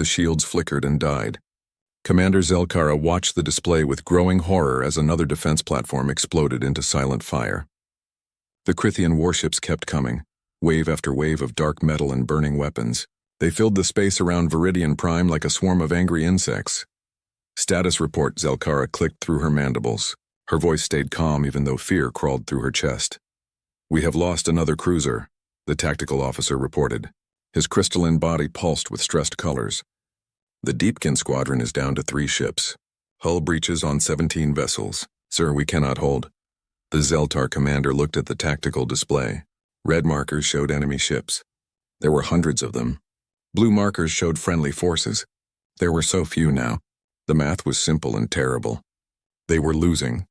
The shields flickered and died. Commander Zelkara watched the display with growing horror as another defense platform exploded into silent fire. The Crythian warships kept coming, wave after wave of dark metal and burning weapons. They filled the space around Viridian Prime like a swarm of angry insects. Status report, Zelkara clicked through her mandibles. Her voice stayed calm even though fear crawled through her chest. We have lost another cruiser, the tactical officer reported. His crystalline body pulsed with stressed colors. The Deepkin squadron is down to 3 ships. Hull breaches on 17 vessels. Sir, we cannot hold. The Zeltar commander looked at the tactical display. Red markers showed enemy ships. There were hundreds of them. Blue markers showed friendly forces. There were so few now. The math was simple and terrible. They were losing.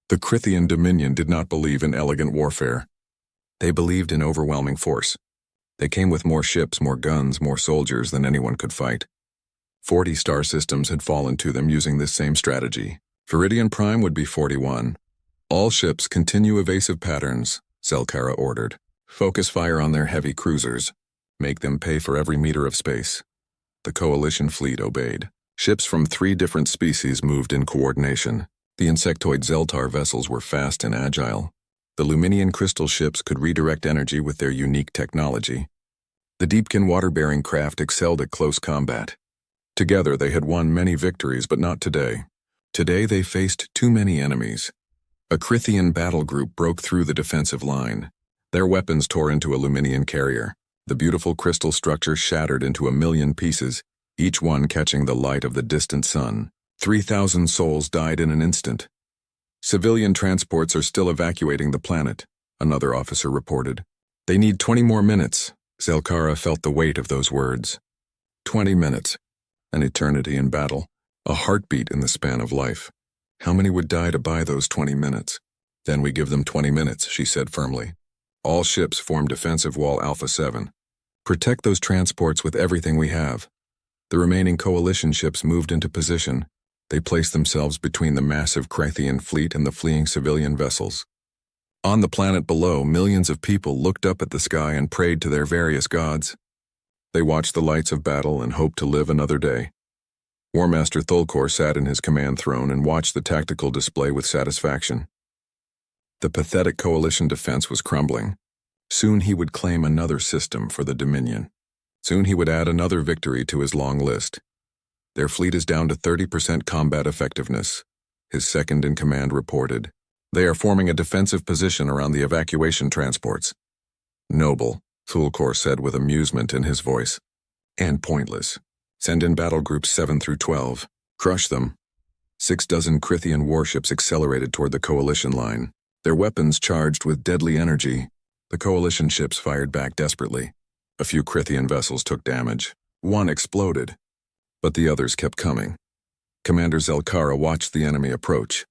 The Crythian Dominion did not believe in elegant warfare. They believed in overwhelming force. They came with more ships, more guns, more soldiers than anyone could fight. 40 star systems had fallen to them using this same strategy. Viridian Prime would be 41. All ships continue evasive patterns, Zelkara ordered. Focus fire on their heavy cruisers. Make them pay for every meter of space. The Coalition fleet obeyed. Ships from 3 different species moved in coordination. The insectoid Zeltar vessels were fast and agile. The Luminian crystal ships could redirect energy with their unique technology. The Deepkin water-bearing craft excelled at close combat. Together they had won many victories, but not today. Today they faced too many enemies. A Crythian battle group broke through the defensive line. Their weapons tore into a Luminian carrier. The beautiful crystal structure shattered into 1,000,000 pieces, each one catching the light of the distant sun. 3,000 souls died in an instant. Civilian transports are still evacuating the planet, another officer reported. They need 20 more minutes. Zelkara felt the weight of those words. 20 minutes. An eternity in battle. A heartbeat in the span of life. How many would die to buy those 20 minutes? Then we give them 20 minutes, she said firmly. All ships form defensive wall Alpha 7. Protect those transports with everything we have. The remaining coalition ships moved into position. They placed themselves between the massive Crythian fleet and the fleeing civilian vessels. On the planet below, millions of people looked up at the sky and prayed to their various gods. They watched the lights of battle and hoped to live another day. War Master Thulkor sat in his command throne and watched the tactical display with satisfaction. The pathetic coalition defense was crumbling. Soon he would claim another system for the Dominion. Soon he would add another victory to his long list. Their fleet is down to 30% combat effectiveness, his second-in-command reported. They are forming a defensive position around the evacuation transports. Noble, Thulkor said with amusement in his voice. And pointless. Send in battle groups 7 through 12. Crush them. 6 dozen Crythian warships accelerated toward the coalition line. Their weapons charged with deadly energy. The coalition ships fired back desperately. A few Crythian vessels took damage. One exploded. But the others kept coming. Commander Zelkara watched the enemy approach.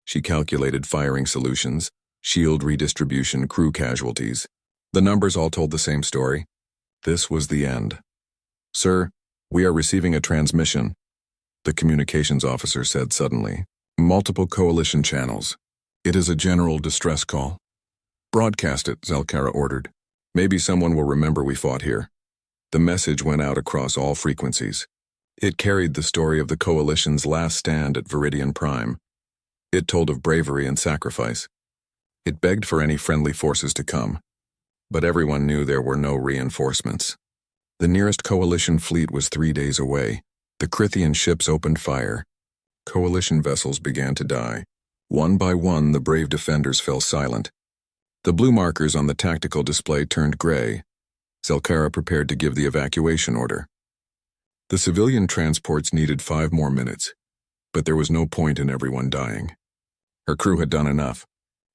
She calculated firing solutions, shield redistribution, crew casualties. The numbers all told the same story. This was the end. Sir, we are receiving a transmission, the communications officer said suddenly. Multiple coalition channels. It is a general distress call. Broadcast it, Zelkara ordered. Maybe someone will remember we fought here. The message went out across all frequencies. It carried the story of the coalition's last stand at Viridian Prime. It told of bravery and sacrifice. It begged for any friendly forces to come. But everyone knew there were no reinforcements. The nearest coalition fleet was 3 days away. The Crythian ships opened fire. Coalition vessels began to die. One by one, the brave defenders fell silent. The blue markers on the tactical display turned gray. Zelkara prepared to give the evacuation order. The civilian transports needed 5 more minutes, but there was no point in everyone dying. Her crew had done enough.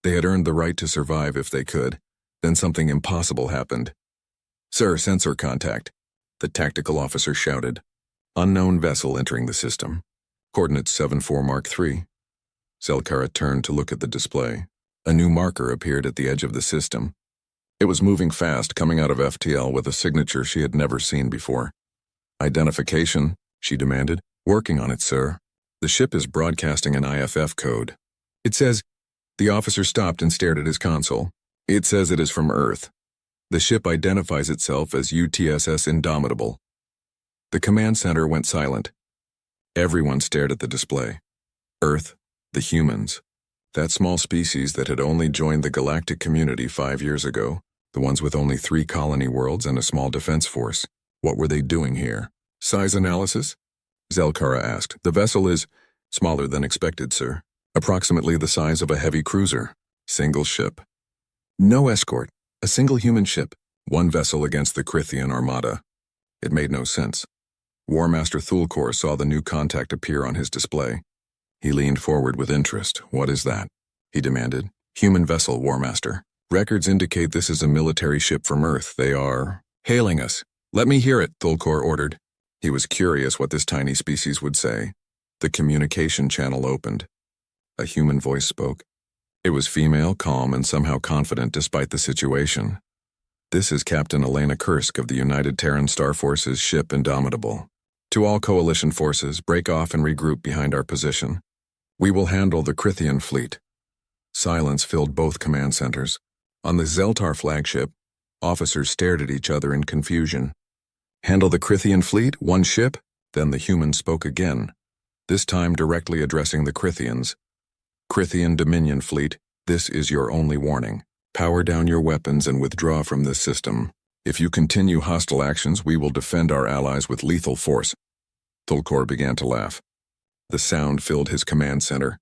They had earned the right to survive if they could. Then something impossible happened. Sir, sensor contact, the tactical officer shouted. Unknown vessel entering the system. Coordinates 74 Mark III. Zelkara turned to look at the display. A new marker appeared at the edge of the system. It was moving fast, coming out of FTL with a signature she had never seen before. Identification, she demanded. Working on it, sir. The ship is broadcasting an IFF code. It says, the officer stopped and stared at his console. It says it is from Earth. The ship identifies itself as UTSS Indomitable. The command center went silent. Everyone stared at the display. Earth, the humans, that small species that had only joined the galactic community 5 years ago, the ones with only 3 colony worlds and a small defense force. What were they doing here? Size analysis? Zelkara asked. The vessel is smaller than expected, sir. Approximately the size of a heavy cruiser. Single ship. No escort. A single human ship. One vessel against the Crithian armada. It made no sense. War Master Thulkor saw the new contact appear on his display. He leaned forward with interest. What is that? He demanded. Human vessel, War Master. Records indicate this is a military ship from Earth. They are hailing us. Let me hear it, Thulkor ordered. He was curious what this tiny species would say. The communication channel opened. A human voice spoke. It was female, calm, and somehow confident despite the situation. This is Captain Elena Kursk of the United Terran Star Forces ship Indomitable. To all coalition forces, break off and regroup behind our position. We will handle the Crithian fleet. Silence filled both command centers. On the Zeltar flagship, officers stared at each other in confusion. Handle the Crithian fleet, one ship? Then the human spoke again, this time directly addressing the Crithians. Crithian Dominion fleet, this is your only warning. Power down your weapons and withdraw from this system. If you continue hostile actions, we will defend our allies with lethal force. Thulkor began to laugh. The sound filled his command center.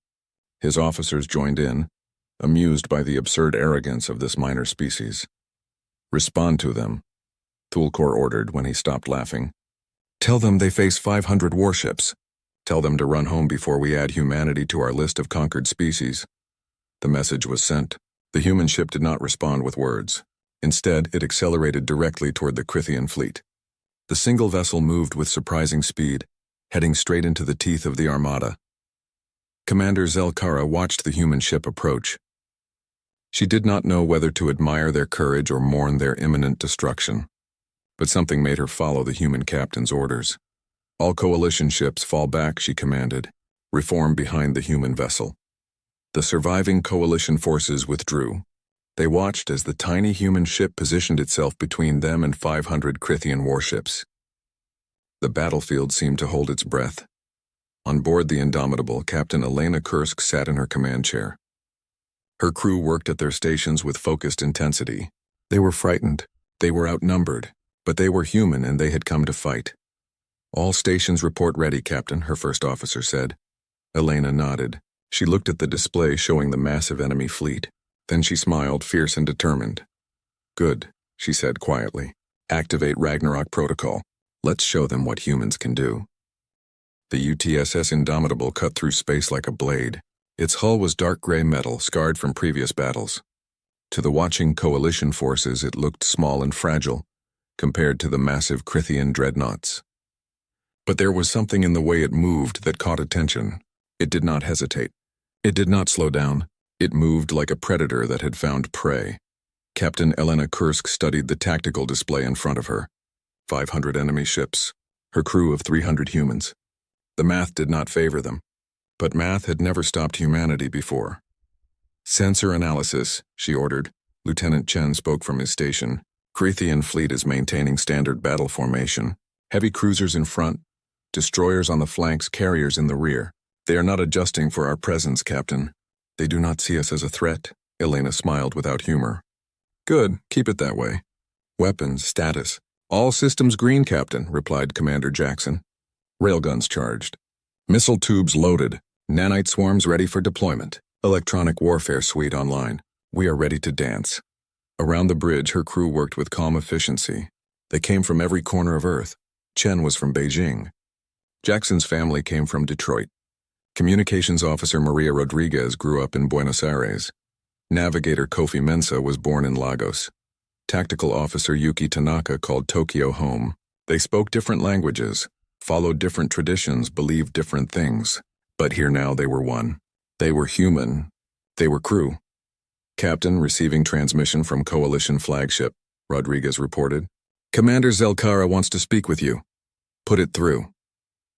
His officers joined in, amused by the absurd arrogance of this minor species. Respond to them, Thulkor ordered when he stopped laughing. Tell them they face 500 warships. Tell them to run home before we add humanity to our list of conquered species. The message was sent. The human ship did not respond with words. Instead, it accelerated directly toward the Crithian fleet. The single vessel moved with surprising speed, heading straight into the teeth of the armada. Commander Zelkara watched the human ship approach. She did not know whether to admire their courage or mourn their imminent destruction. But something made her follow the human captain's orders. All coalition ships fall back, she commanded. Reform behind the human vessel. The surviving coalition forces withdrew. They watched as the tiny human ship positioned itself between them and 500 Crithian warships. The battlefield seemed to hold its breath. On board the Indomitable, Captain Elena Kursk sat in her command chair. Her crew worked at their stations with focused intensity. They were frightened, they were outnumbered, but they were human and they had come to fight. All stations report ready, Captain, her first officer said. Elena nodded. She looked at the display showing the massive enemy fleet. Then she smiled, fierce and determined. Good, she said quietly. Activate Ragnarok Protocol. Let's show them what humans can do. The UTSS Indomitable cut through space like a blade. Its hull was dark gray metal, scarred from previous battles. To the watching coalition forces, it looked small and fragile, compared to the massive Crithian dreadnoughts. But there was something in the way it moved that caught attention. It did not hesitate. It did not slow down. It moved like a predator that had found prey. Captain Elena Kursk studied the tactical display in front of her. 500 enemy ships, her crew of 300 humans. The math did not favor them. But math had never stopped humanity before. Sensor analysis, she ordered. Lieutenant Chen spoke from his station. Crithian fleet is maintaining standard battle formation. Heavy cruisers in front, destroyers on the flanks, carriers in the rear. They are not adjusting for our presence, Captain. They do not see us as a threat. Elena smiled without humor. Good, keep it that way. Weapons, status. All systems green, Captain, replied Commander Jackson. Railguns charged. Missile tubes loaded. Nanite swarms ready for deployment. Electronic warfare suite online. We are ready to dance. Around the bridge, her crew worked with calm efficiency. They came from every corner of Earth. Chen was from Beijing. Jackson's family came from Detroit. Communications officer Maria Rodriguez grew up in Buenos Aires. Navigator Kofi Mensah was born in Lagos. Tactical officer Yuki Tanaka called Tokyo home. They spoke different languages, followed different traditions, believed different things. But here now they were one. They were human. They were crew. Captain receiving transmission from Coalition flagship, Rodriguez reported. Commander Zelkara wants to speak with you. Put it through.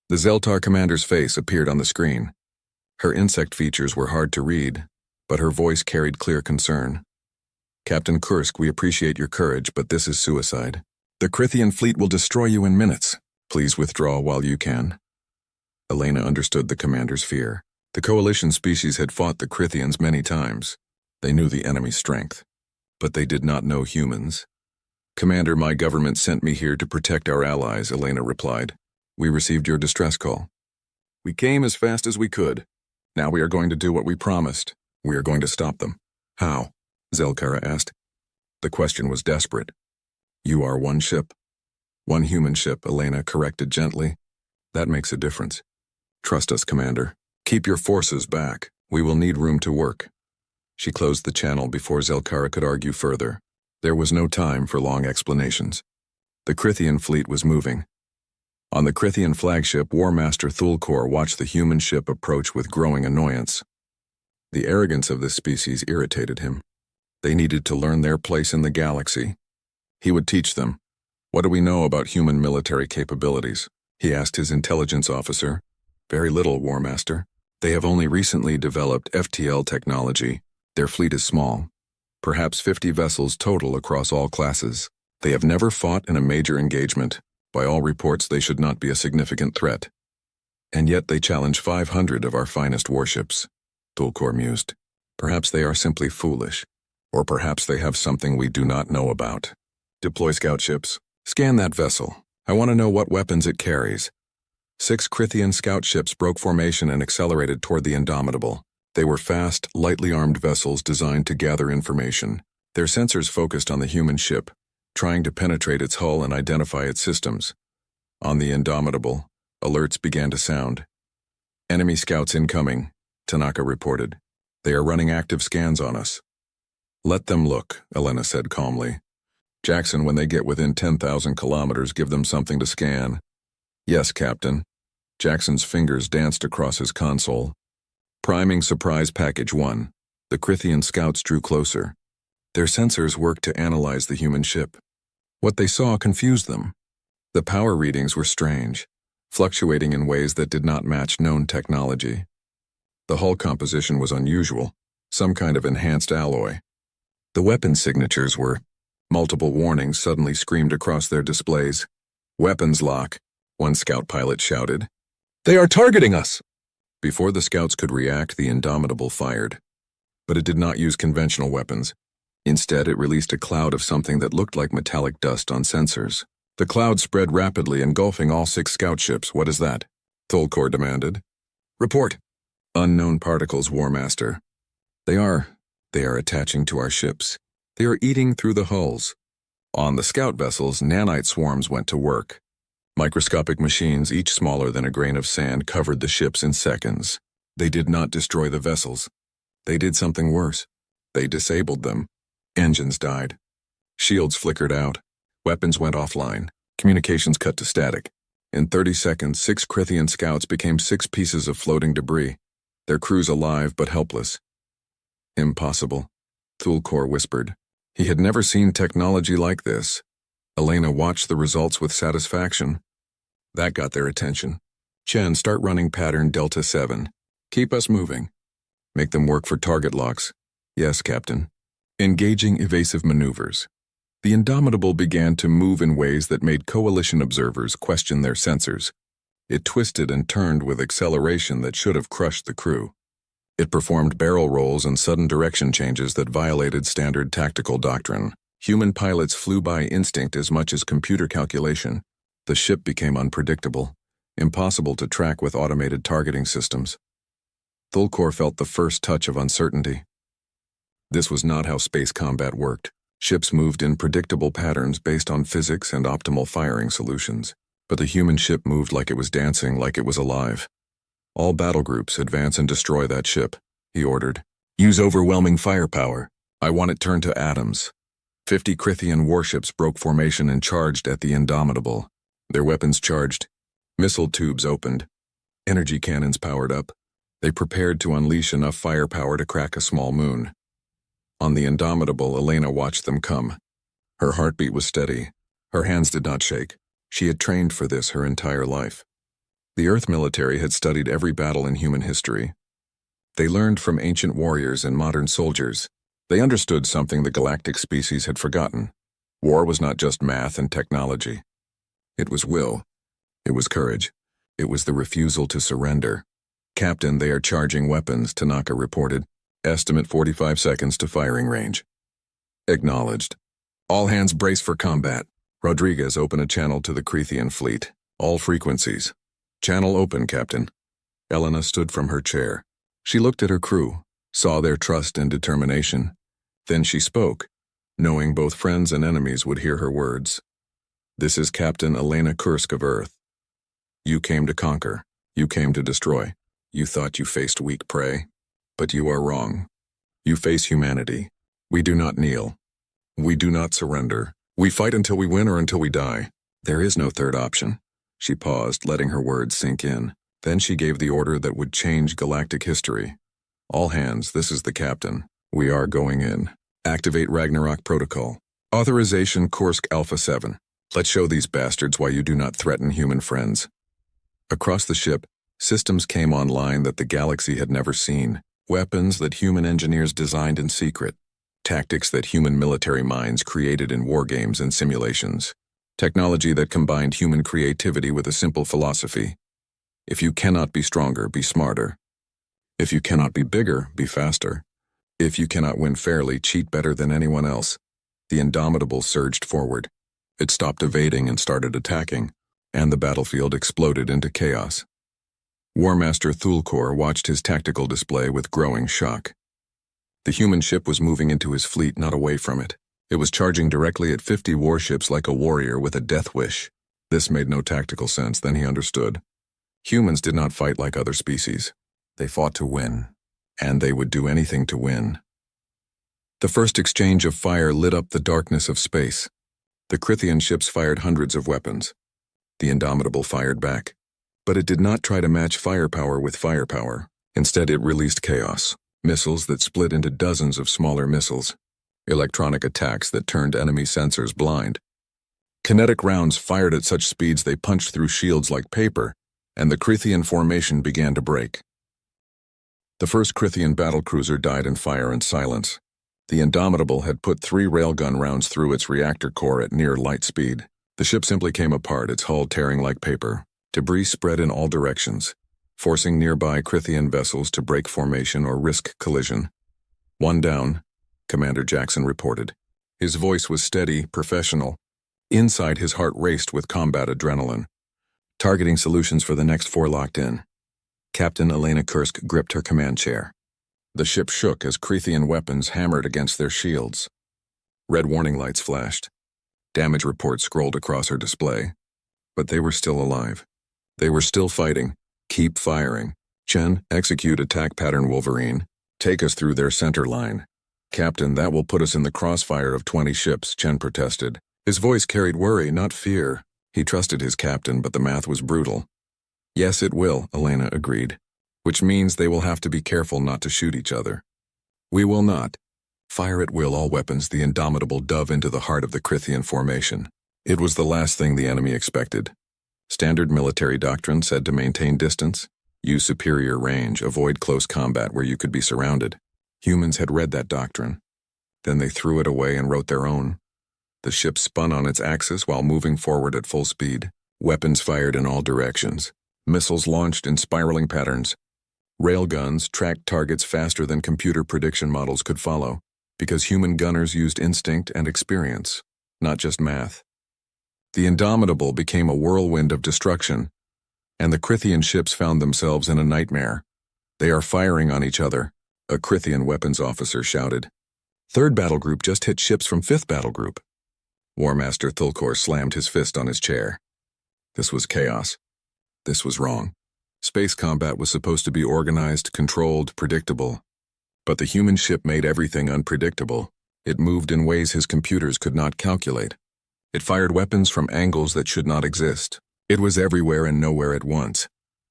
The Zeltar commander's face appeared on the screen. Her insect features were hard to read, but her voice carried clear concern. Captain Kursk, we appreciate your courage, but this is suicide. The Crithian fleet will destroy you in minutes. Please withdraw while you can. Elena understood the commander's fear. The coalition species had fought the Crithians many times. They knew the enemy's strength. But they did not know humans. Commander, my government sent me here to protect our allies, Elena replied. We received your distress call. We came as fast as we could. Now we are going to do what we promised. We are going to stop them. How? Zelkara asked. The question was desperate. You are one ship. One human ship, Elena corrected gently. That makes a difference. Trust us, Commander. Keep your forces back. We will need room to work. She closed the channel before Zelkara could argue further. There was no time for long explanations. The Crithian fleet was moving. On the Crithian flagship, War Master Thulkor watched the human ship approach with growing annoyance. The arrogance of this species irritated him. They needed to learn their place in the galaxy. He would teach them. What do we know about human military capabilities? He asked his intelligence officer. Very little, War Master. They have only recently developed FTL technology. Their fleet is small. Perhaps 50 vessels total across all classes. They have never fought in a major engagement. By all reports, they should not be a significant threat. And yet they challenge 500 of our finest warships. Thulkor mused. Perhaps they are simply foolish. Or perhaps they have something we do not know about. Deploy scout ships. Scan that vessel. I want to know what weapons it carries. 6 Crithian scout ships broke formation and accelerated toward the Indomitable. They were fast, lightly armed vessels designed to gather information. Their sensors focused on the human ship, trying to penetrate its hull and identify its systems. On the Indomitable, alerts began to sound. Enemy scouts incoming, Tanaka reported. They are running active scans on us. Let them look, Elena said calmly. Jackson, when they get within 10,000 kilometers, give them something to scan. Yes, Captain. Jackson's fingers danced across his console. Priming Surprise Package 1. The Crithian scouts drew closer. Their sensors worked to analyze the human ship. What they saw confused them. The power readings were strange, fluctuating in ways that did not match known technology. The hull composition was unusual, some kind of enhanced alloy. The weapon signatures were. Multiple warnings suddenly screamed across their displays. Weapons lock, one scout pilot shouted. They are targeting us! Before the scouts could react, the Indomitable fired. But it did not use conventional weapons. Instead, it released a cloud of something that looked like metallic dust on sensors. The cloud spread rapidly, engulfing all 6 scout ships. What is that? Thulkor demanded. Report. Unknown particles, War Master. They are attaching to our ships. They are eating through the hulls. On the scout vessels, nanite swarms went to work. Microscopic machines, each smaller than a grain of sand, covered the ships in seconds. They did not destroy the vessels. They did something worse. They disabled them. Engines died. Shields flickered out. Weapons went offline. Communications cut to static. In 30 seconds, 6 Crithian scouts became 6 pieces of floating debris, their crews alive but helpless. Impossible, Thulkor whispered. He had never seen technology like this. Elena watched the results with satisfaction. That got their attention. Chen, start running pattern Delta 7. Keep us moving. Make them work for target locks. Yes, Captain. Engaging evasive maneuvers. The Indomitable began to move in ways that made coalition observers question their sensors. It twisted and turned with acceleration that should have crushed the crew. It performed barrel rolls and sudden direction changes that violated standard tactical doctrine. Human pilots flew by instinct as much as computer calculation. The ship became unpredictable, impossible to track with automated targeting systems. Thulkor felt the first touch of uncertainty. This was not how space combat worked. Ships moved in predictable patterns based on physics and optimal firing solutions. But the human ship moved like it was dancing, like it was alive. All battle groups advance and destroy that ship, he ordered. Use overwhelming firepower. I want it turned to atoms. 50 Crithian warships broke formation and charged at the Indomitable. Their weapons charged. Missile tubes opened. Energy cannons powered up. They prepared to unleash enough firepower to crack a small moon. On the Indomitable, Elena watched them come. Her heartbeat was steady. Her hands did not shake. She had trained for this her entire life. The Earth military had studied every battle in human history. They learned from ancient warriors and modern soldiers. They understood something the galactic species had forgotten. War was not just math and technology. It was will. It was courage. It was the refusal to surrender. "Captain, they are charging weapons," Tanaka reported. "Estimate 45 seconds to firing range." Acknowledged. "All hands brace for combat." Rodriguez opened a channel to the Crethean fleet. "All frequencies." "Channel open, Captain." Elena stood from her chair. She looked at her crew, saw their trust and determination. Then she spoke, knowing both friends and enemies would hear her words. "This is Captain Elena Kursk of Earth. You came to conquer. You came to destroy. You thought you faced weak prey. But you are wrong. You face humanity. We do not kneel. We do not surrender. We fight until we win or until we die. There is no third option." She paused, letting her words sink in. Then she gave the order that would change galactic history. "All hands, this is the captain. We are going in. Activate Ragnarok Protocol. Authorization Kursk Alpha 7. Let's show these bastards why you do not threaten human friends." Across the ship, systems came online that the galaxy had never seen. Weapons that human engineers designed in secret. Tactics that human military minds created in war games and simulations. Technology that combined human creativity with a simple philosophy. If you cannot be stronger, be smarter. If you cannot be bigger, be faster. If you cannot win fairly, cheat better than anyone else. The Indomitable surged forward. It stopped evading and started attacking, and the battlefield exploded into chaos. War Master Thulkor watched his tactical display with growing shock. The human ship was moving into his fleet, not away from it. It was charging directly at 50 warships like a warrior with a death wish. This made no tactical sense, then he understood. Humans did not fight like other species. They fought to win, and they would do anything to win. The first exchange of fire lit up the darkness of space. The Crethean ships fired hundreds of weapons. The Indomitable fired back. But it did not try to match firepower with firepower. Instead, it released chaos. Missiles that split into dozens of smaller missiles. Electronic attacks that turned enemy sensors blind. Kinetic rounds fired at such speeds they punched through shields like paper, and the Crethean formation began to break. The first Crethean battlecruiser died in fire and silence. The Indomitable had put 3 railgun rounds through its reactor core at near light speed. The ship simply came apart, its hull tearing like paper. Debris spread in all directions, forcing nearby Crethean vessels to break formation or risk collision. "One down," Commander Jackson reported. His voice was steady, professional. Inside, his heart raced with combat adrenaline. Targeting solutions for the next 4 locked in. Captain Elena Kursk gripped her command chair. The ship shook as Crethean weapons hammered against their shields. Red warning lights flashed. Damage reports scrolled across her display. But they were still alive. They were still fighting. "Keep firing. Chen, execute attack pattern Wolverine. Take us through their center line." "Captain, that will put us in the crossfire of 20 ships, Chen protested. His voice carried worry, not fear. He trusted his captain, but the math was brutal. "Yes, it will," Elena agreed. "Which means they will have to be careful not to shoot each other." "We will not." Fire at will, all weapons, the Indomitable dove into the heart of the Crethean formation. It was the last thing the enemy expected. Standard military doctrine said to maintain distance, use superior range, avoid close combat where you could be surrounded. Humans had read that doctrine. Then they threw it away and wrote their own. The ship spun on its axis while moving forward at full speed. Weapons fired in all directions. Missiles launched in spiraling patterns. Railguns tracked targets faster than computer prediction models could follow, because human gunners used instinct and experience, not just math. The Indomitable became a whirlwind of destruction, and the Crethean ships found themselves in a nightmare. "They are firing on each other," a Crethean weapons officer shouted. "Third battle group just hit ships from 5th battle group." War Master Thulkor slammed his fist on his chair. This was chaos. This was wrong. Space combat was supposed to be organized, controlled, predictable. But the human ship made everything unpredictable. It moved in ways his computers could not calculate. It fired weapons from angles that should not exist. It was everywhere and nowhere at once.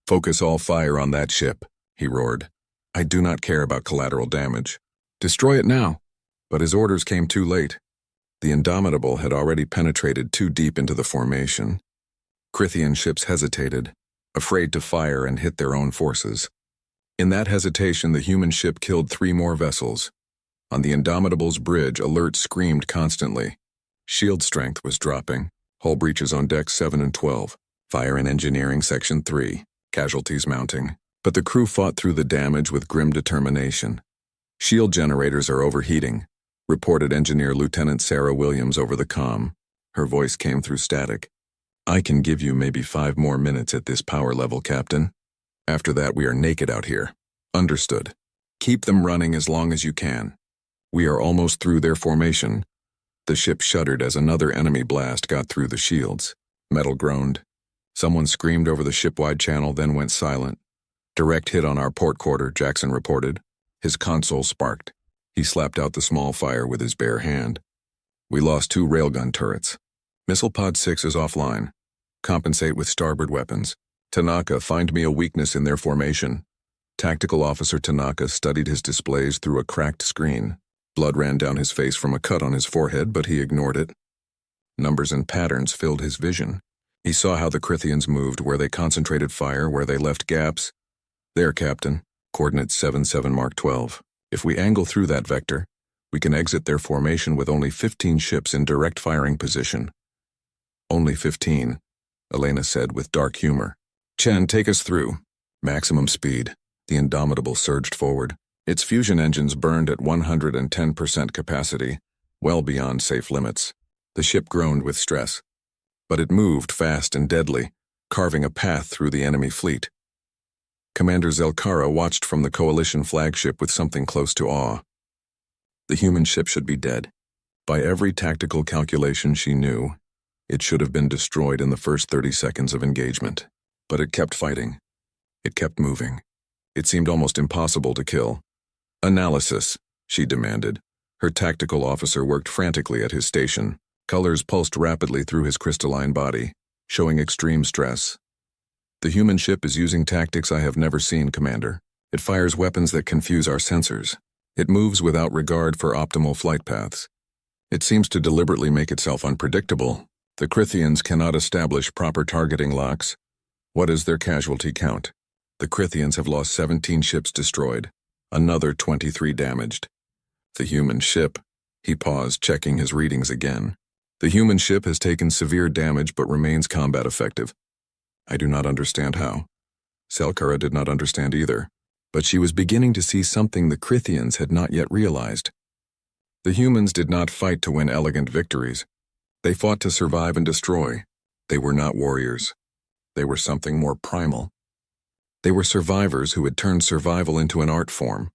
"Focus all fire on that ship," he roared. "I do not care about collateral damage. Destroy it now." But his orders came too late. The Indomitable had already penetrated too deep into the formation. Crethean ships hesitated, afraid to fire and hit their own forces. In that hesitation, the human ship killed 3 more vessels. On the Indomitable's bridge, alerts screamed constantly. Shield strength was dropping. Hull breaches on decks 7 and 12. Fire and Engineering Section 3. Casualties mounting. But the crew fought through the damage with grim determination. Shield generators are overheating, reported Engineer Lieutenant Sarah Williams over the comm. Her voice came through static. I can give you maybe 5 more minutes at this power level, Captain. After that, we are naked out here. Understood. Keep them running as long as you can. We are almost through their formation. The ship shuddered as another enemy blast got through the shields. Metal groaned. Someone screamed over the shipwide channel, then went silent. Direct hit on our port quarter, Jackson reported. His console sparked. He slapped out the small fire with his bare hand. We lost 2 railgun turrets. Missile pod 6 is offline. Compensate with starboard weapons. Tanaka, find me a weakness in their formation. Tactical Officer Tanaka studied his displays through a cracked screen. Blood ran down his face from a cut on his forehead, but he ignored it. Numbers and patterns filled his vision. He saw how the Crithians moved, where they concentrated fire, where they left gaps. There, Captain. Coordinate 77 Mark 12. If we angle through that vector, we can exit their formation with only 15 ships in direct firing position. Only 15, Elena said with dark humor. Chen, take us through. Maximum speed. The Indomitable surged forward. Its fusion engines burned at 110% capacity, well beyond safe limits. The ship groaned with stress. But it moved fast and deadly, carving a path through the enemy fleet. Commander Zelkara watched from the Coalition flagship with something close to awe. The human ship should be dead. By every tactical calculation she knew, it should have been destroyed in the first 30 seconds of engagement. But it kept fighting. It kept moving. It seemed almost impossible to kill. Analysis, she demanded. Her tactical officer worked frantically at his station. Colors pulsed rapidly through his crystalline body, showing extreme stress. The human ship is using tactics I have never seen, Commander. It fires weapons that confuse our sensors. It moves without regard for optimal flight paths. It seems to deliberately make itself unpredictable. The Crithians cannot establish proper targeting locks. What is their casualty count? The Crithians have lost 17 ships destroyed, another 23 damaged. The human ship, he paused, checking his readings again. The human ship has taken severe damage but remains combat effective. I do not understand how. Zelkara did not understand either, but she was beginning to see something the Crithians had not yet realized. The humans did not fight to win elegant victories. They fought to survive and destroy. They were not warriors. They were something more primal. They were survivors who had turned survival into an art form.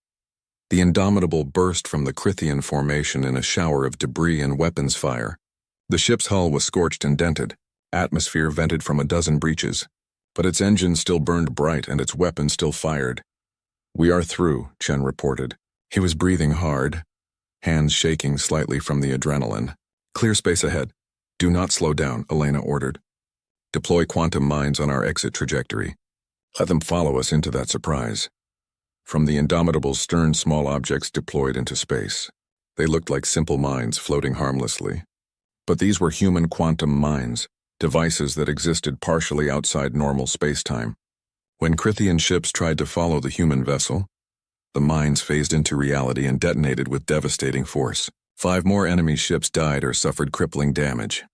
The Indomitable burst from the Crithian formation in a shower of debris and weapons fire. The ship's hull was scorched and dented. Atmosphere vented from a dozen breaches. But its engines still burned bright and its weapons still fired. We are through, Chen reported. He was breathing hard, hands shaking slightly from the adrenaline. Clear space ahead. Do not slow down, Elena ordered. Deploy quantum mines on our exit trajectory. Let them follow us into that surprise. From the Indomitable's stern, small objects deployed into space. They looked like simple mines floating harmlessly. But these were human quantum mines, devices that existed partially outside normal space-time. When Crithian ships tried to follow the human vessel, the mines phased into reality and detonated with devastating force. 5 more enemy ships died or suffered crippling damage.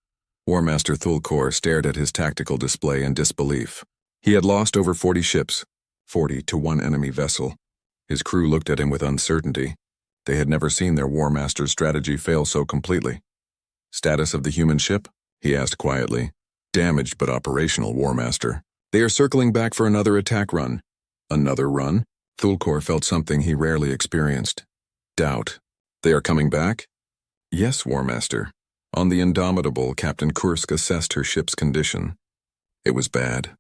War Master Thulkor stared at his tactical display in disbelief. He had lost over 40 ships, 40 to 1 enemy vessel. His crew looked at him with uncertainty. They had never seen their War Master's strategy fail so completely. Status of the human ship? He asked quietly. Damaged but operational, War Master. They are circling back for another attack run. Another run? Thulkor felt something he rarely experienced. Doubt. They are coming back? Yes, War Master. On the Indomitable, Captain Kursk assessed her ship's condition. It was bad.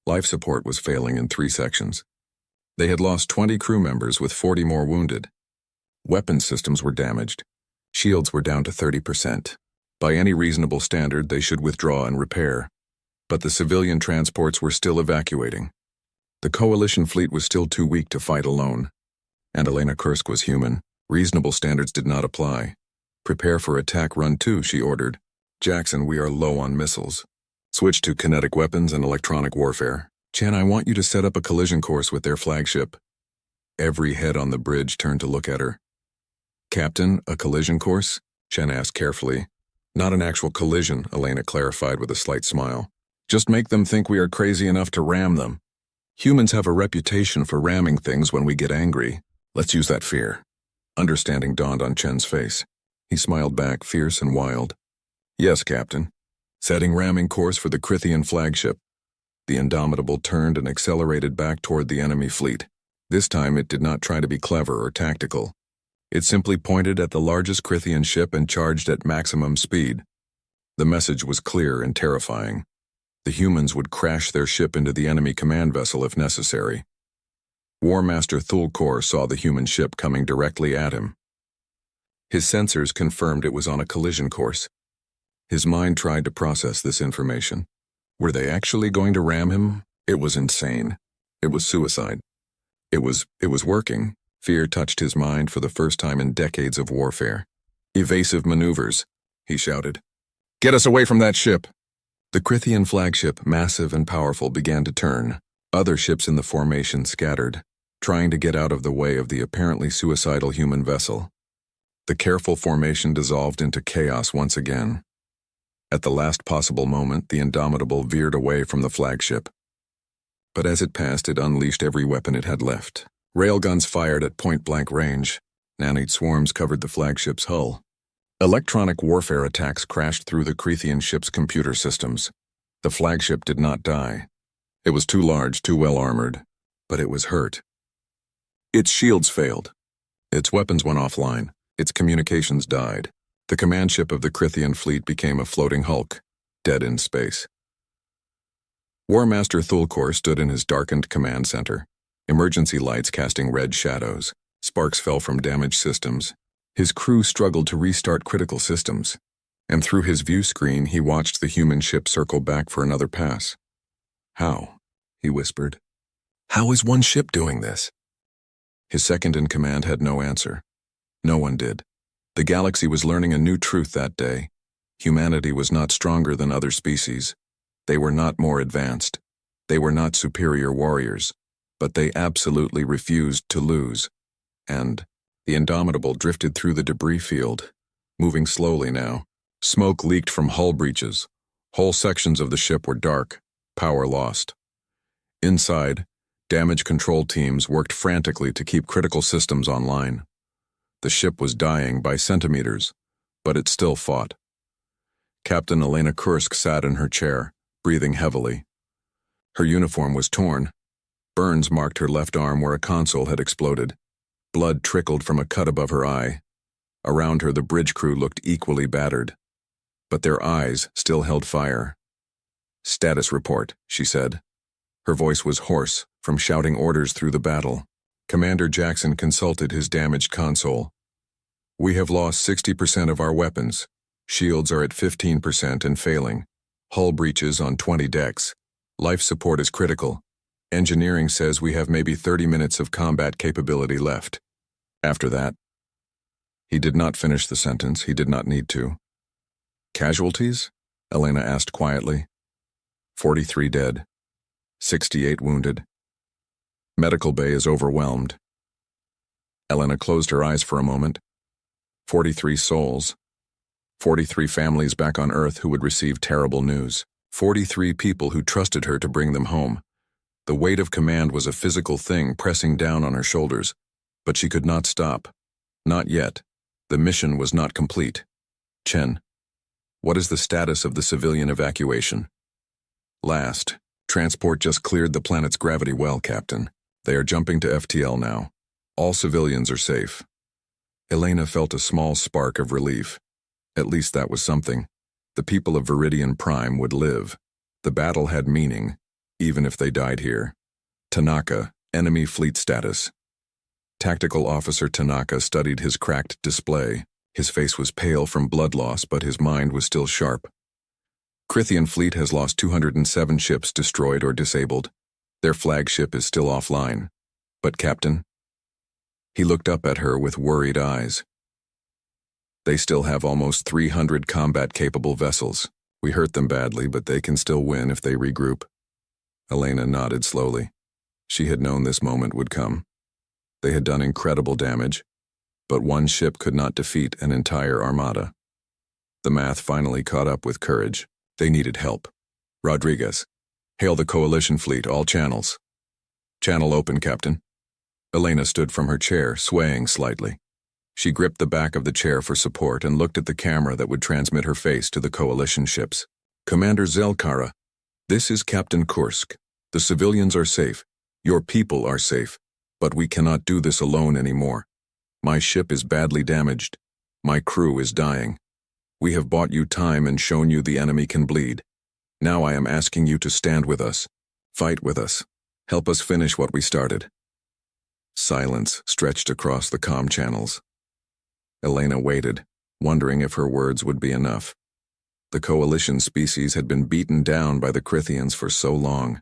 Life support was failing in 3 sections. They had lost 20 crew members with 40 more wounded. Weapon systems were damaged. Shields were down to 30%. By any reasonable standard, they should withdraw and repair. But the civilian transports were still evacuating. The Coalition fleet was still too weak to fight alone. And Elena Kursk was human. Reasonable standards did not apply. Prepare for attack run 2, she ordered. Jackson, we are low on missiles. Switch to kinetic weapons and electronic warfare. Chen, I want you to set up a collision course with their flagship. Every head on the bridge turned to look at her. Captain, a collision course? Chen asked carefully. Not an actual collision, Elena clarified with a slight smile. Just make them think we are crazy enough to ram them. Humans have a reputation for ramming things when we get angry. Let's use that fear. Understanding dawned on Chen's face. He smiled back, fierce and wild. Yes, Captain. Setting ramming course for the Crithian flagship. The Indomitable turned and accelerated back toward the enemy fleet. This time it did not try to be clever or tactical. It simply pointed at the largest Crithian ship and charged at maximum speed. The message was clear and terrifying. The humans would crash their ship into the enemy command vessel if necessary. War Master Thulkor saw the human ship coming directly at him. His sensors confirmed it was on a collision course. His mind tried to process this information. Were they actually going to ram him? It was insane. It was suicide. It was working. Fear touched his mind for the first time in decades of warfare. Evasive maneuvers, he shouted. Get us away from that ship! The Crithian flagship, massive and powerful, began to turn. Other ships in the formation scattered, trying to get out of the way of the apparently suicidal human vessel. The careful formation dissolved into chaos once again. At the last possible moment, the Indomitable veered away from the flagship. But as it passed, it unleashed every weapon it had left. Railguns fired at point-blank range. Nanite swarms covered the flagship's hull. Electronic warfare attacks crashed through the Crithian ship's computer systems. The flagship did not die. It was too large, too well armored, but it was hurt. Its shields failed. Its weapons went offline. Its communications died. The command ship of the Crithian fleet became a floating hulk, dead in space. War Master Thulkor stood in his darkened command center, emergency lights casting red shadows. Sparks fell from damaged systems. His crew struggled to restart critical systems, and through his view screen he watched the human ship circle back for another pass. How? He whispered. How is one ship doing this? His second-in-command had no answer. No one did. The galaxy was learning a new truth that day. Humanity was not stronger than other species. They were not more advanced. They were not superior warriors. But they absolutely refused to lose. And the Indomitable drifted through the debris field, moving slowly now. Smoke leaked from hull breaches. Whole sections of the ship were dark, power lost. Inside, damage control teams worked frantically to keep critical systems online. The ship was dying by centimeters, but it still fought. Captain Elena Kursk sat in her chair, breathing heavily. Her uniform was torn. Burns marked her left arm where a console had exploded. Blood trickled from a cut above her eye. Around her, the bridge crew looked equally battered. But their eyes still held fire. Status report, she said. Her voice was hoarse from shouting orders through the battle. Commander Jackson consulted his damaged console. We have lost 60% of our weapons. Shields are at 15% and failing. Hull breaches on 20 decks. Life support is critical. Engineering says we have maybe 30 minutes of combat capability left. After that, he did not finish the sentence. He did not need to. Casualties? Elena asked quietly. 43 dead. 68 wounded. Medical bay is overwhelmed. Elena closed her eyes for a moment. 43 souls. 43 families back on Earth who would receive terrible news. 43 people who trusted her to bring them home. The weight of command was a physical thing pressing down on her shoulders, but she could not stop. Not yet. The mission was not complete. Chen, what is the status of the civilian evacuation? Last. Transport just cleared the planet's gravity well, Captain. They are jumping to FTL now. All civilians are safe. Elena felt a small spark of relief. At least that was something. The people of Viridian Prime would live. The battle had meaning, even if they died here. Tanaka, enemy fleet status. Tactical Officer Tanaka studied his cracked display. His face was pale from blood loss, but his mind was still sharp. Crithian fleet has lost 207 ships destroyed or disabled. Their flagship is still offline. But Captain? He looked up at her with worried eyes. They still have almost 300 combat-capable vessels. We hurt them badly, but they can still win if they regroup. Elena nodded slowly. She had known this moment would come. They had done incredible damage, but one ship could not defeat an entire armada. The math finally caught up with courage. They needed help. Rodriguez. Hail the Coalition fleet, all channels. Channel open, Captain. Elena stood from her chair, swaying slightly. She gripped the back of the chair for support and looked at the camera that would transmit her face to the Coalition ships. Commander Zelkara, this is Captain Kursk. The civilians are safe. Your people are safe. But we cannot do this alone anymore. My ship is badly damaged. My crew is dying. We have bought you time and shown you the enemy can bleed. Now I am asking you to stand with us. Fight with us. Help us finish what we started. Silence stretched across the comm channels. Elena waited, wondering if her words would be enough. The Coalition species had been beaten down by the Crithians for so long.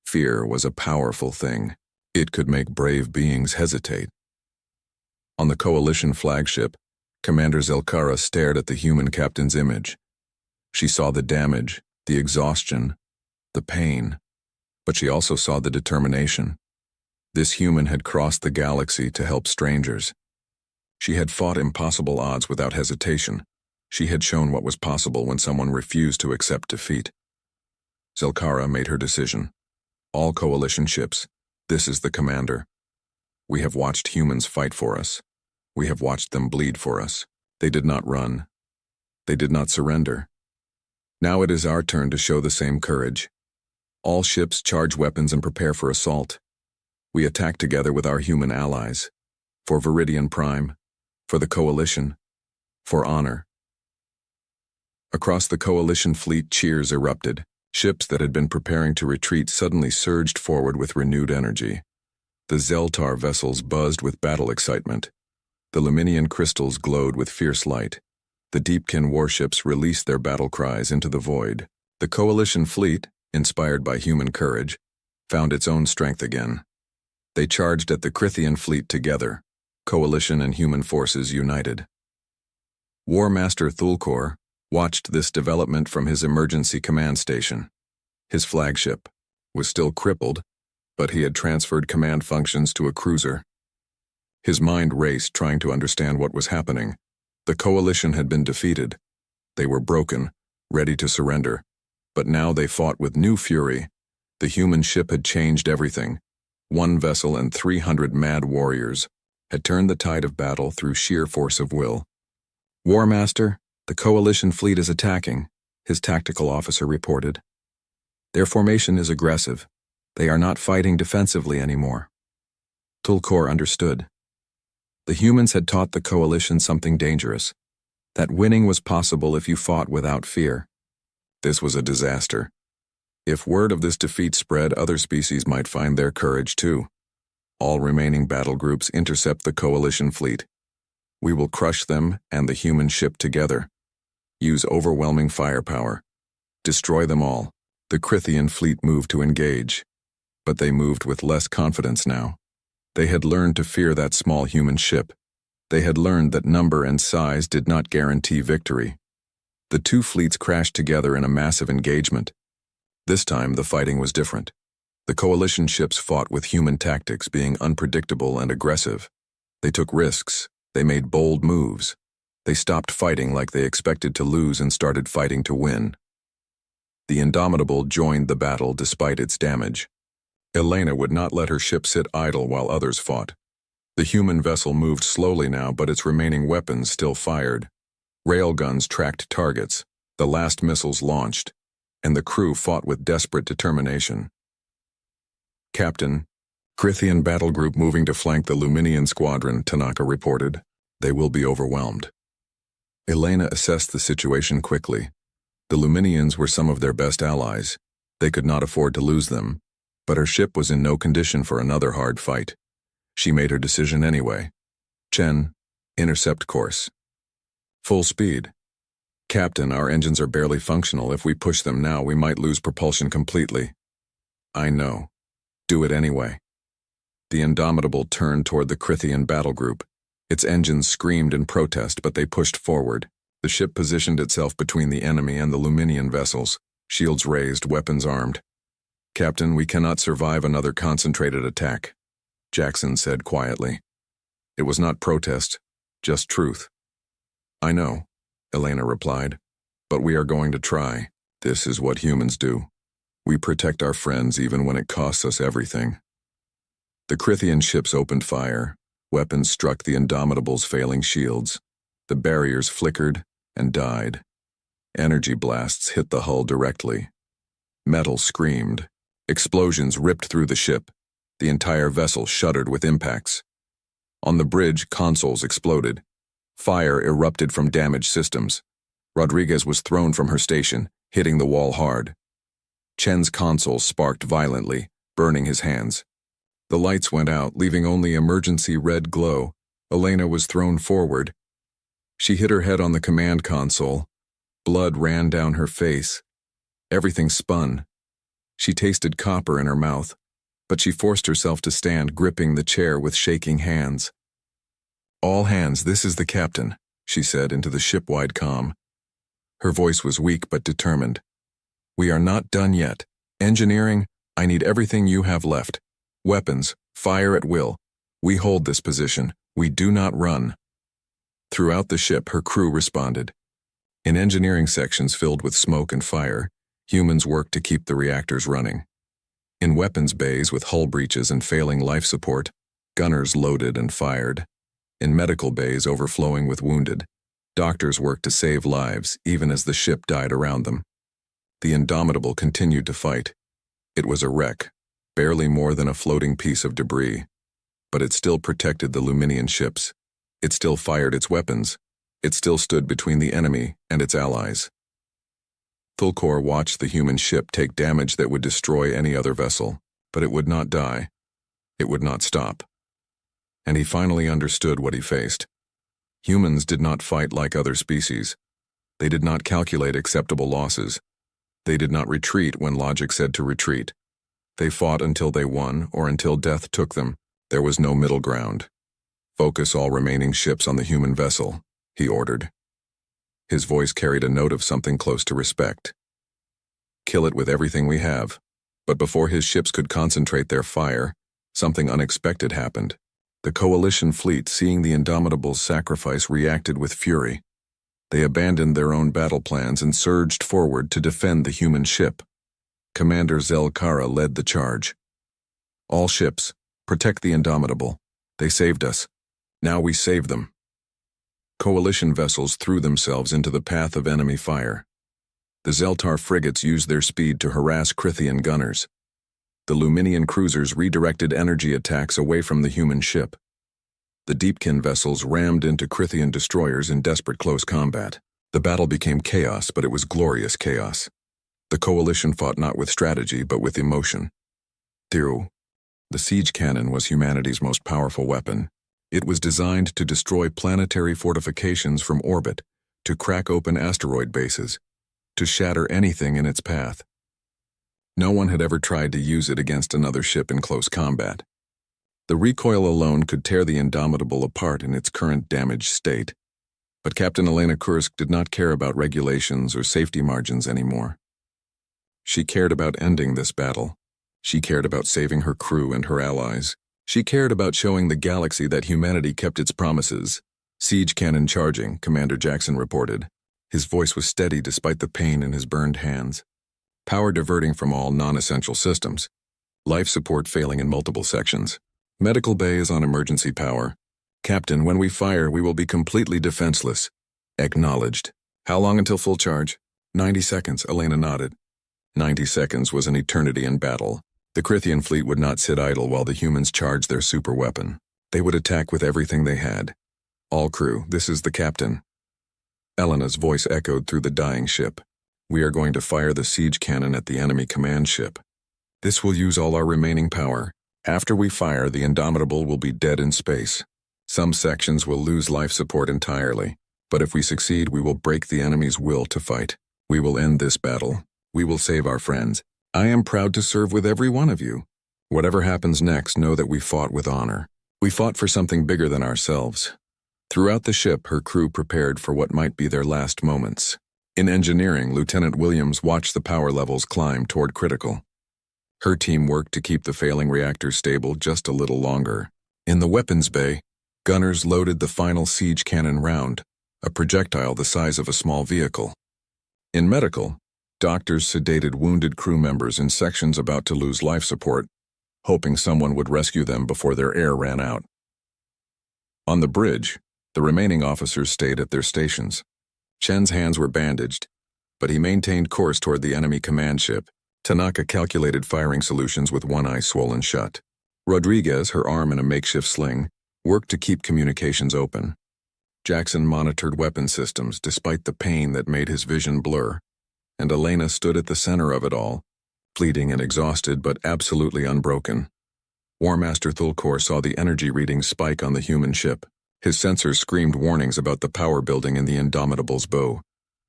Fear was a powerful thing. It could make brave beings hesitate. On the Coalition flagship, Commander Zelkara stared at the human captain's image. She saw the damage, the exhaustion, the pain, but she also saw the determination. This human had crossed the galaxy to help strangers. She had fought impossible odds without hesitation. She had shown what was possible when someone refused to accept defeat. Zelkara made her decision. All Coalition ships, this is the commander. We have watched humans fight for us. We have watched them bleed for us. They did not run. They did not surrender. Now it is our turn to show the same courage. All ships charge weapons and prepare for assault. We attack together with our human allies. For Viridian Prime. For the Coalition. For honor. Across the Coalition fleet, cheers erupted. Ships that had been preparing to retreat suddenly surged forward with renewed energy. The Zeltar vessels buzzed with battle excitement. The Luminian crystals glowed with fierce light. The Deepkin warships released their battle cries into the void. The Coalition fleet, inspired by human courage, found its own strength again. They charged at the Crithian fleet together, Coalition and human forces united. War Master Thulkor watched this development from his emergency command station. His flagship was still crippled, but he had transferred command functions to a cruiser. His mind raced, trying to understand what was happening. The Coalition had been defeated. They were broken, ready to surrender. But now they fought with new fury. The human ship had changed everything. One vessel and 300 mad warriors had turned the tide of battle through sheer force of will. War Master, the Coalition fleet is attacking, his tactical officer reported. Their formation is aggressive. They are not fighting defensively anymore. Thulkor understood. The humans had taught the Coalition something dangerous, that winning was possible if you fought without fear. This was a disaster. If word of this defeat spread, other species might find their courage too. All remaining battle groups intercept the Coalition fleet. We will crush them and the human ship together. Use overwhelming firepower. Destroy them all. The Crithian fleet moved to engage. But they moved with less confidence now. They had learned to fear that small human ship. They had learned that number and size did not guarantee victory. The two fleets crashed together in a massive engagement. This time, the fighting was different. The Coalition ships fought with human tactics, being unpredictable and aggressive. They took risks. They made bold moves. They stopped fighting like they expected to lose and started fighting to win. The Indomitable joined the battle despite its damage. Elena would not let her ship sit idle while others fought. The human vessel moved slowly now, but its remaining weapons still fired. Railguns tracked targets, the last missiles launched, and the crew fought with desperate determination. Captain, Crithian battle group moving to flank the Luminian squadron, Tanaka reported. They will be overwhelmed. Elena assessed the situation quickly. The Luminians were some of their best allies. They could not afford to lose them, but her ship was in no condition for another hard fight. She made her decision anyway. Chen, intercept course. Full speed. Captain, our engines are barely functional. If we push them now, we might lose propulsion completely. I know. Do it anyway. The Indomitable turned toward the Crithian battle group. Its engines screamed in protest, but they pushed forward. The ship positioned itself between the enemy and the Luminian vessels, shields raised, weapons armed. Captain, we cannot survive another concentrated attack, Jackson said quietly. It was not protest, just truth. I know, Elena replied, but we are going to try. This is what humans do. We protect our friends even when it costs us everything. The Crithian ships opened fire. Weapons struck the Indomitable's failing shields. The barriers flickered and died. Energy blasts hit the hull directly. Metal screamed. Explosions ripped through the ship. The entire vessel shuddered with impacts. On the bridge, consoles exploded. Fire erupted from damaged systems. Rodriguez was thrown from her station, hitting the wall hard. Chen's console sparked violently, burning his hands. The lights went out, leaving only emergency red glow. Elena was thrown forward. She hit her head on the command console. Blood ran down her face. Everything spun. She tasted copper in her mouth, but she forced herself to stand, gripping the chair with shaking hands. "All hands, this is the captain," she said into the ship-wide comm. Her voice was weak but determined. "We are not done yet. Engineering, I need everything you have left. Weapons, fire at will. We hold this position. We do not run." Throughout the ship, her crew responded. In engineering sections filled with smoke and fire, humans worked to keep the reactors running. In weapons bays with hull breaches and failing life support, gunners loaded and fired. In medical bays overflowing with wounded, doctors worked to save lives even as the ship died around them. The Indomitable continued to fight. It was a wreck, barely more than a floating piece of debris, but it still protected the Luminian ships. It still fired its weapons. It still stood between the enemy and its allies. Thulkor watched the human ship take damage that would destroy any other vessel, but it would not die. It would not stop. And he finally understood what he faced. Humans did not fight like other species. They did not calculate acceptable losses. They did not retreat when logic said to retreat. They fought until they won or until death took them. There was no middle ground. "Focus all remaining ships on the human vessel," he ordered. His voice carried a note of something close to respect. "Kill it with everything we have." But before his ships could concentrate their fire, something unexpected happened. The coalition fleet, seeing the Indomitable's sacrifice, reacted with fury. They abandoned their own battle plans and surged forward to defend the human ship. Commander Zelkara led the charge. "All ships, protect the Indomitable. They saved us. Now we save them." Coalition vessels threw themselves into the path of enemy fire. The Zeltar frigates used their speed to harass Crithian gunners. The Luminian cruisers redirected energy attacks away from the human ship. The Deepkin vessels rammed into Crithian destroyers in desperate close combat. The battle became chaos, but it was glorious chaos. The coalition fought not with strategy, but with emotion. Thiru, the siege cannon, was humanity's most powerful weapon. It was designed to destroy planetary fortifications from orbit, to crack open asteroid bases, to shatter anything in its path. No one had ever tried to use it against another ship in close combat. The recoil alone could tear the Indomitable apart in its current damaged state. But Captain Elena Kursk did not care about regulations or safety margins anymore. She cared about ending this battle. She cared about saving her crew and her allies. She cared about showing the galaxy that humanity kept its promises. "Siege cannon charging," Commander Jackson reported. His voice was steady despite the pain in his burned hands. "Power diverting from all non-essential systems. Life support failing in multiple sections. Medical bay is on emergency power. Captain, when we fire, we will be completely defenseless." "Acknowledged." "How long until full charge?" 90 seconds, Elena nodded. 90 seconds was an eternity in battle. The Crithian fleet would not sit idle while the humans charged their super weapon. They would attack with everything they had. "All crew, this is the captain." Elena's voice echoed through the dying ship. "We are going to fire the siege cannon at the enemy command ship. This will use all our remaining power. After we fire, the Indomitable will be dead in space. Some sections will lose life support entirely, but if we succeed, we will break the enemy's will to fight. We will end this battle. We will save our friends. I am proud to serve with every one of you. Whatever happens next, know that we fought with honor. We fought for something bigger than ourselves." Throughout the ship, her crew prepared for what might be their last moments. In engineering, Lieutenant Williams watched the power levels climb toward critical. Her team worked to keep the failing reactors stable just a little longer. In the weapons bay, gunners loaded the final siege cannon round, a projectile the size of a small vehicle. In medical, Doctors sedated wounded crew members in sections about to lose life support, hoping someone would rescue them before their air ran out. On the bridge, the remaining officers stayed at their stations. Chen's hands were bandaged, but he maintained course toward the enemy command ship. Tanaka calculated firing solutions with one eye swollen shut. Rodriguez, her arm in a makeshift sling, worked to keep communications open. Jackson monitored weapon systems despite the pain that made his vision blur, and Elena stood at the center of it all, fleeting and exhausted but absolutely unbroken. War Master Thulkor saw the energy readings spike on the human ship. His sensors screamed warnings about the power building in the Indomitable's bow.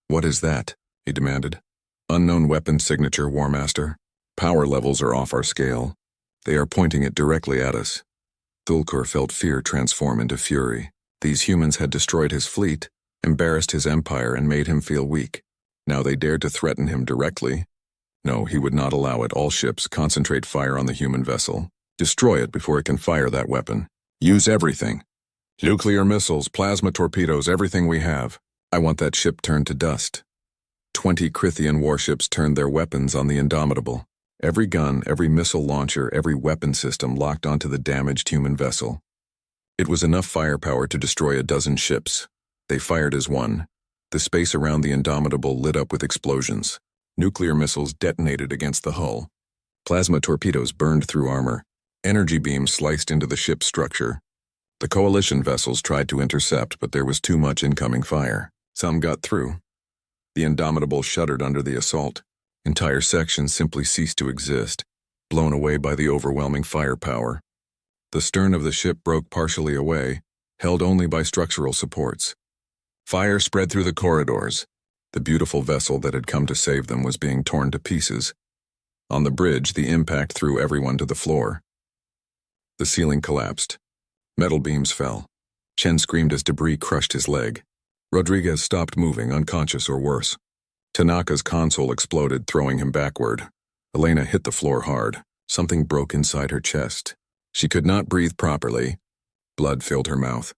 "What is that?" he demanded. "Unknown weapon signature, War Master. Power levels are off our scale. They are pointing it directly at us." Thulkor felt fear transform into fury. These humans had destroyed his fleet, embarrassed his empire, and made him feel weak. Now they dared to threaten him directly. No, he would not allow it. All ships, concentrate fire on the human vessel. Destroy it before it can fire that weapon. Use everything. Nuclear missiles, plasma torpedoes, everything we have. I want that ship turned to dust. 20 Crithian warships turned their weapons on the Indomitable. Every gun, every missile launcher, every weapon system locked onto the damaged human vessel. It was enough firepower to destroy a dozen ships. They fired as one. The space around the Indomitable lit up with explosions. Nuclear missiles detonated against the hull. Plasma torpedoes burned through armor. Energy beams sliced into the ship's structure. The coalition vessels tried to intercept, but there was too much incoming fire. Some got through. The Indomitable shuddered under the assault. Entire sections simply ceased to exist, blown away by the overwhelming firepower. The stern of the ship broke partially away, held only by structural supports. Fire spread through the corridors. The beautiful vessel that had come to save them was being torn to pieces. On the bridge, the impact threw everyone to the floor. The ceiling collapsed. Metal beams fell. Chen screamed as debris crushed his leg. Rodriguez stopped moving, unconscious or worse. Tanaka's console exploded, throwing him backward. Elena hit the floor hard. Something broke inside her chest. She could not breathe properly. Blood filled her mouth.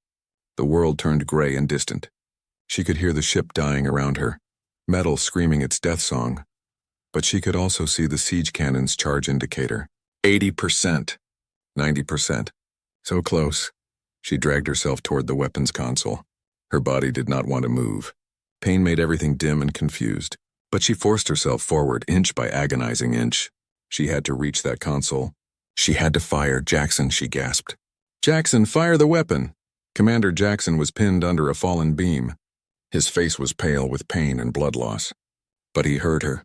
The world turned gray and distant. She could hear the ship dying around her, metal screaming its death song. But she could also see the siege cannon's charge indicator. 80%. 90%. So close. She dragged herself toward the weapons console. Her body did not want to move. Pain made everything dim and confused. But she forced herself forward, inch by agonizing inch. She had to reach that console. She had to fire. "Jackson," she gasped. "Jackson, fire the weapon!" Commander Jackson was pinned under a fallen beam. His face was pale with pain and blood loss. But he heard her.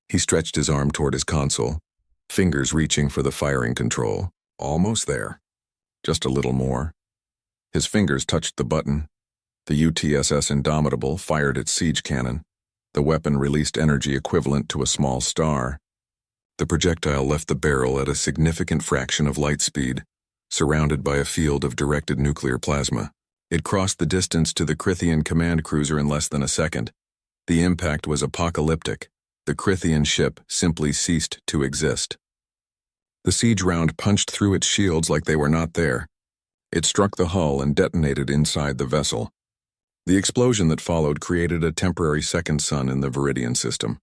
He stretched his arm toward his console, fingers reaching for the firing control. Almost there. Just a little more. His fingers touched the button. The UTSS Indomitable fired its siege cannon. The weapon released energy equivalent to a small star. The projectile left the barrel at a significant fraction of light speed, surrounded by a field of directed nuclear plasma. It crossed the distance to the Crithian command cruiser in less than a second. The impact was apocalyptic. The Crithian ship simply ceased to exist. The siege round punched through its shields like they were not there. It struck the hull and detonated inside the vessel. The explosion that followed created a temporary second sun in the Viridian system.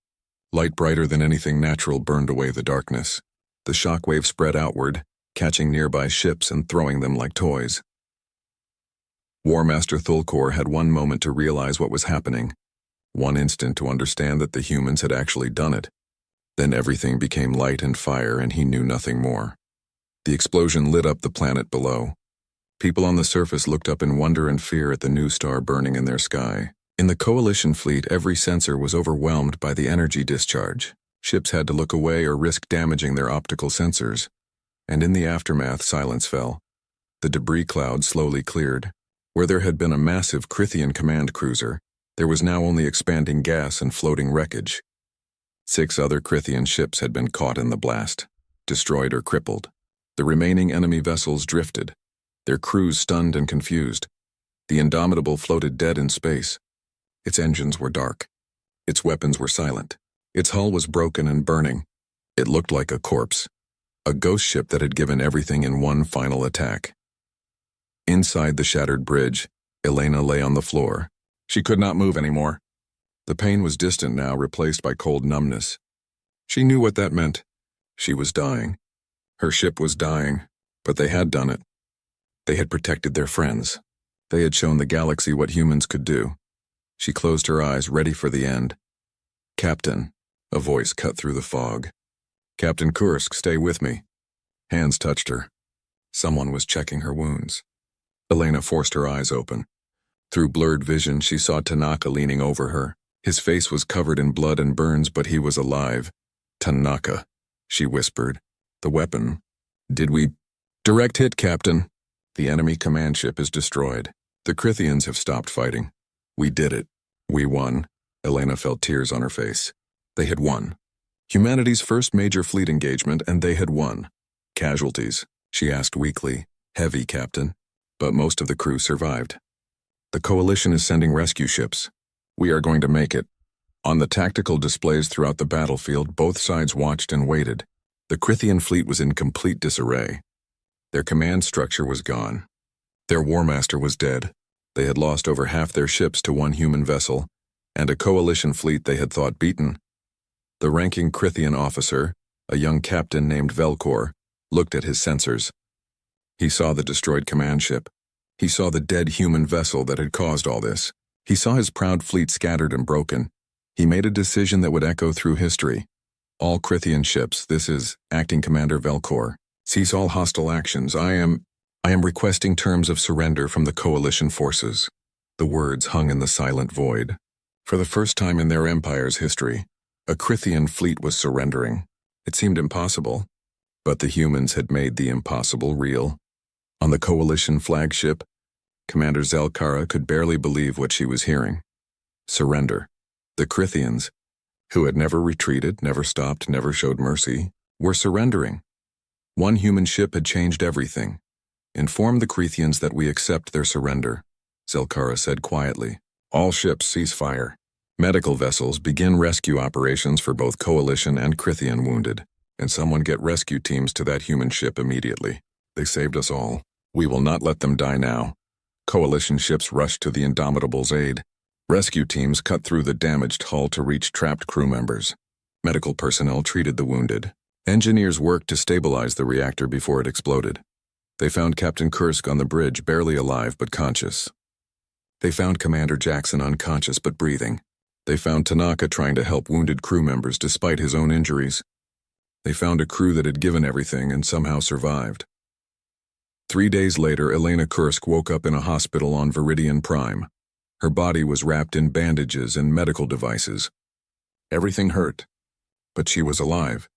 Light brighter than anything natural burned away the darkness. The shockwave spread outward, catching nearby ships and throwing them like toys. War Master Thulkor had one moment to realize what was happening. One instant to understand that the humans had actually done it. Then everything became light and fire, and he knew nothing more. The explosion lit up the planet below. People on the surface looked up in wonder and fear at the new star burning in their sky. In the Coalition fleet, every sensor was overwhelmed by the energy discharge. Ships had to look away or risk damaging their optical sensors. And in the aftermath, silence fell. The debris cloud slowly cleared. Where there had been a massive Crithian command cruiser, there was now only expanding gas and floating wreckage. 6 other Crithian ships had been caught in the blast, destroyed or crippled. The remaining enemy vessels drifted, their crews stunned and confused. The Indomitable floated dead in space. Its engines were dark. Its weapons were silent. Its hull was broken and burning. It looked like a corpse, a ghost ship that had given everything in one final attack. Inside the shattered bridge, Elena lay on the floor. She could not move anymore. The pain was distant now, replaced by cold numbness. She knew what that meant. She was dying. Her ship was dying, but they had done it. They had protected their friends. They had shown the galaxy what humans could do. She closed her eyes, ready for the end. "Captain," a voice cut through the fog. "Captain Kursk, stay with me." Hands touched her. Someone was checking her wounds. Elena forced her eyes open. Through blurred vision, she saw Tanaka leaning over her. His face was covered in blood and burns, but he was alive. "Tanaka," she whispered. "The weapon. Did we—" "Direct hit, Captain. The enemy command ship is destroyed. The Crithians have stopped fighting. We did it. We won." Elena felt tears on her face. They had won. Humanity's first major fleet engagement, and they had won. "Casualties?" she asked weakly. "Heavy, Captain. But most of the crew survived. The Coalition is sending rescue ships. We are going to make it." On the tactical displays throughout the battlefield, both sides watched and waited. The Crithian fleet was in complete disarray. Their command structure was gone. Their warmaster was dead. They had lost over half their ships to one human vessel, and a Coalition fleet they had thought beaten. The ranking Crithian officer, a young captain named Velcor, looked at his sensors. He saw the destroyed command ship. He saw the dead human vessel that had caused all this. He saw his proud fleet scattered and broken. He made a decision that would echo through history. "All Crithian ships, this is Acting Commander Velcor. Cease all hostile actions. I am requesting terms of surrender from the Coalition forces." The words hung in the silent void. For the first time in their empire's history, a Crithian fleet was surrendering. It seemed impossible, but the humans had made the impossible real. On the Coalition flagship, Commander Zelkara could barely believe what she was hearing. Surrender. The Crithians, who had never retreated, never stopped, never showed mercy, were surrendering. One human ship had changed everything. "Inform the Crithians that we accept their surrender," Zelkara said quietly. "All ships cease fire. Medical vessels begin rescue operations for both Coalition and Crithian wounded, and someone get rescue teams to that human ship immediately. They saved us all. We will not let them die now." Coalition ships rushed to the Indomitable's aid. Rescue teams cut through the damaged hull to reach trapped crew members. Medical personnel treated the wounded. Engineers worked to stabilize the reactor before it exploded. They found Captain Kursk on the bridge, barely alive but conscious. They found Commander Jackson unconscious but breathing. They found Tanaka trying to help wounded crew members despite his own injuries. They found a crew that had given everything and somehow survived. 3 days later, Elena Kursk woke up in a hospital on Viridian Prime. Her body was wrapped in bandages and medical devices. Everything hurt, but she was alive.